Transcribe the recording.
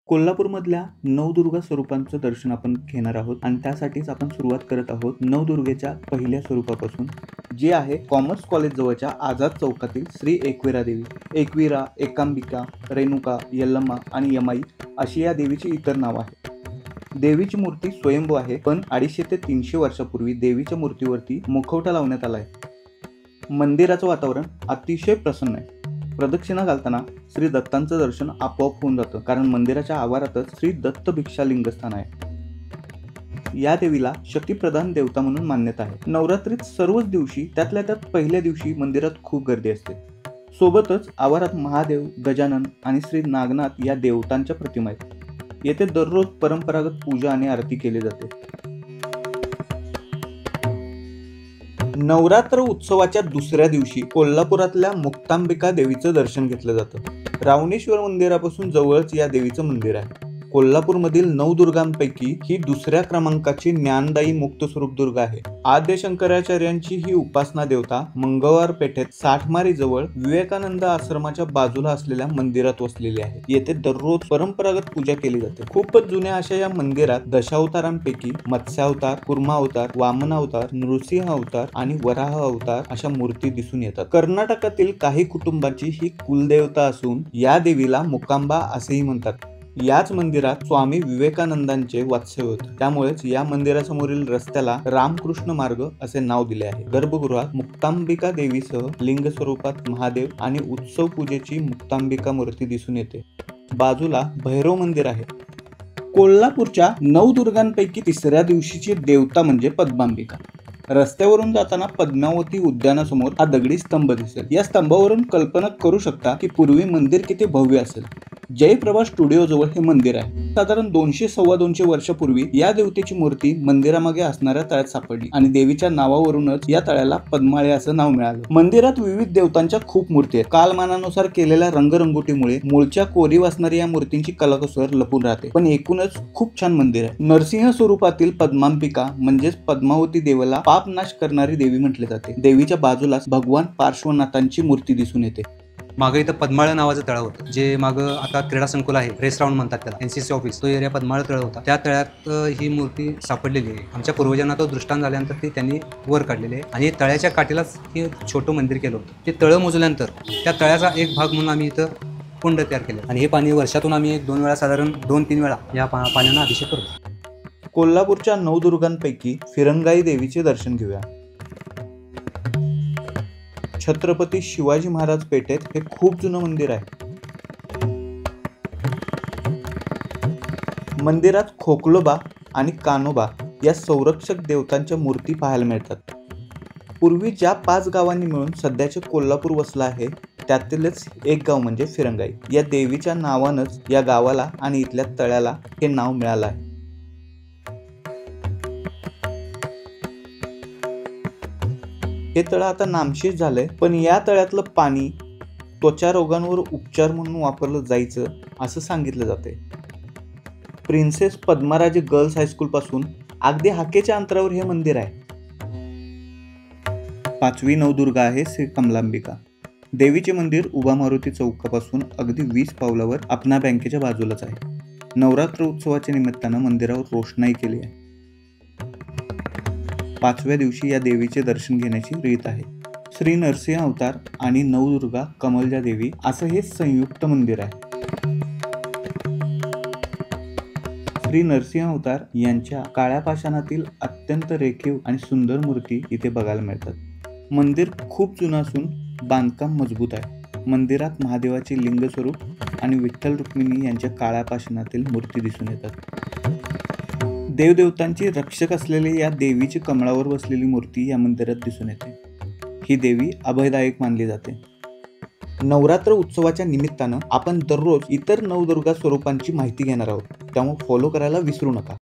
कोल्हापूरमधल्या नवदुर्गा स्वरूपांचं दर्शन आपण घेणार आहोत आणि त्यासाठीच आपण सुरुवात करत आहोत नवदुर्गेच्या पहिल्या स्वरूपापासून, जे आहे कॉमर्स कॉलेज जवळच्या आझाद चौकातील श्री एकविरा देवी. एकविरा, एकांबिका, रेणुका, यल्लम्मा आणि यमाई अशी या देवीची इतर नावं आहेत. देवीची मूर्ती स्वयंभू आहे, पण 250 ते 300 वर्षापूर्वी देवीच्या मूर्तीवरती मुखवटा लावण्यात आला आहे. मंदिराचं वातावरण अतिशय प्रसन्न आहे. प्रदक्षिणा घालताना श्री दत्तांचं दर्शन आपोआप होऊन जातं, कारण मंदिराच्या आवारातच श्री दत्त भिक्षा लिंगस्थान आहे. या देवीला शक्तिप्रधान देवता म्हणून मान्यता आहे. नवरात्रीत सर्वच दिवशी, त्यातल्या त्यात पहिल्या दिवशी मंदिरात खूप गर्दी असते. सोबतच आवारात महादेव, गजानन आणि श्री नागनाथ या देवतांच्या प्रतिमा आहेत. येथे दररोज परंपरागत पूजा आणि आरती केली जाते. नवरात्र उत्सवाच्या दुसऱ्या दिवशी कोल्हापुरातल्या मुक्तांबिका देवीचं दर्शन घेतलं जातं. रावणेश्वर मंदिरापासून जवळच या देवीचं मंदिर आहे. कोल्हापूरमधील नवदुर्गांपैकी ही दुसऱ्या क्रमांकाची ज्ञानदायी मुक्त स्वरूप दुर्गा आहे. आद्य शंकराचार्यांची ही उपासना देवता मंगळवार पेठेत साठमारी जवळ विवेकानंद आश्रमाच्या बाजूला असलेल्या मंदिरात वसलेली आहे. येथे दररोज परंपरागत पूजा केली जाते. खूपच जुन्या अशा या मंदिरात दशावतारांपैकी मत्स्यावतार, कुर्मा अवतार, वामन अवतार, नृसिंह अवतार आणि वराह अवतार अशा मूर्ती दिसून येतात. कर्नाटकातील काही कुटुंबांची ही कुलदेवता असून या देवीला मुकांबा असेही म्हणतात. याच मंदिरात स्वामी विवेकानंदांचे वास्तव्य होते, त्यामुळेच या मंदिरासमोरील रस्त्याला रामकृष्ण मार्ग असे नाव दिले आहे. गर्भगृहात मुक्तांबिका देवीसह लिंग स्वरूपात महादेव आणि उत्सव पूजेची मुक्तांबिका मूर्ती दिसून येते. बाजूला भैरव मंदिर आहे. कोल्हापूरच्या नवदुर्गांपैकी तिसऱ्या दिवशीची देवता म्हणजे पद्मांबिका. रस्त्यावरून जाताना पद्मावती उद्यानासमोर हा दगडी स्तंभ दिसेल. या स्तंभावरून कल्पना करू शकता की पूर्वी मंदिर किती भव्य असेल. जयप्रभा स्टुडिओ जवळ हे मंदिर आहे. साधारण 200-250 वर्षापूर्वी या देवतेची मूर्ती मंदिरामागे असणाऱ्या तळ्यात सापडली आणि देवीच्या नावावरूनच या तळ्याला पद्माळे असं नाव मिळालं. मंदिरात विविध देवतांच्या खूप मूर्ती आहेत. कालमानानुसार केलेल्या रंगरंगोटीमुळे मूळच्या कोरीव असणारी या मूर्तींची कलाकुसर लपून राहते, पण एकूणच खूप छान मंदिर आहे. नरसिंह स्वरूपातील पद्मांबिका म्हणजेच पद्मावती देवीला पाप नाश करणारी देवी म्हटले जाते. देवीच्या बाजूलाच भगवान पार्श्वनाथांची मूर्ती दिसून येते. मागे इथं पद्माळ नावाचं तळाव होतं, जे मागं आता क्रीडा संकुल आहे, रेस राऊंड म्हणतात त्याला, NCC ऑफिस, तो एरिया पद्माळ तळ होता. त्या तळ्यात ही मूर्ती सापडलेली आहे. आमच्या पूर्वजांना तो दृष्टांत झाल्यानंतर ती त्यांनी वर काढलेली आहे आणि तळ्याच्या काठीलाच हे छोटं मंदिर केलं होतं. ते तळं मोजल्यानंतर त्या तळ्याचा एक भाग म्हणून आम्ही इथं कुंड तयार केलं आणि हे पाणी वर्षातून आम्ही 1-2 वेळा, साधारण 2-3 वेळा या पाण्यानं अभिषेक करतो. कोल्हापूरच्या नवदुर्गांपैकी फिरंगाई देवीचे दर्शन घेऊया. छत्रपती शिवाजी महाराज पेठेत हे खूप जुनं मंदिर आहे. मंदिरात खोकलोबा आणि कानोबा या संरक्षक देवतांच्या मूर्ती पाहायला मिळतात. पूर्वी ज्या 5 गावांनी मिळून सध्याचे कोल्हापूर वसलं आहे, त्यातीलच एक गाव म्हणजे फिरंगाई. या देवीच्या नावानंच या गावाला आणि इथल्या तळ्याला हे नाव मिळालं आहे. हे तळं आता नामशेष झालंय, पण या तळ्यातलं पाणी त्वचा रोगांवर उपचार म्हणून वापरलं जायचं असं सांगितलं जाते. प्रिन्सेस पद्माराजे गर्ल्स हायस्कूल पासून अगदी हाकेच्या अंतरावर हे मंदिर आहे. 5वी नवदुर्गा आहे श्री कमलांबिका. देवीचे मंदिर उभा मारुती चौकापासून अगदी 20 पावलावर अपना बँकेच्या बाजूलाच आहे. नवरात्र उत्सवाच्या निमित्तानं मंदिरावर रोषणाई केली आहे. 5व्या दिवशी या देवीचे दर्शन घेण्याची रीत आहे. श्री नरसिंह अवतार आणि नवदुर्गा कमलजा देवी असं हे संयुक्त मंदिर आहे. श्री नरसिंह अवतार यांच्या काळ्या पाषाणातील अत्यंत रेखीव आणि सुंदर मूर्ती इथे बघायला मिळतात. मंदिर खूप जुनं असून बांधकाम मजबूत आहे. मंदिरात महादेवाचे लिंग स्वरूप आणि विठ्ठल रुक्मिणी यांच्या काळ्या पाषाणातील मूर्ती दिसून येतात. देवदेवतांची रक्षक असलेली या देवीची कमळावर बसलेली मूर्ती या मंदिरात दिसून येते. ही देवी अभयदायक मानली जाते. नवरात्र उत्सवाच्या निमित्तानं आपण दररोज इतर नवदुर्गा स्वरूपांची माहिती घेणार आहोत, त्यामुळे फॉलो करायला विसरू नका.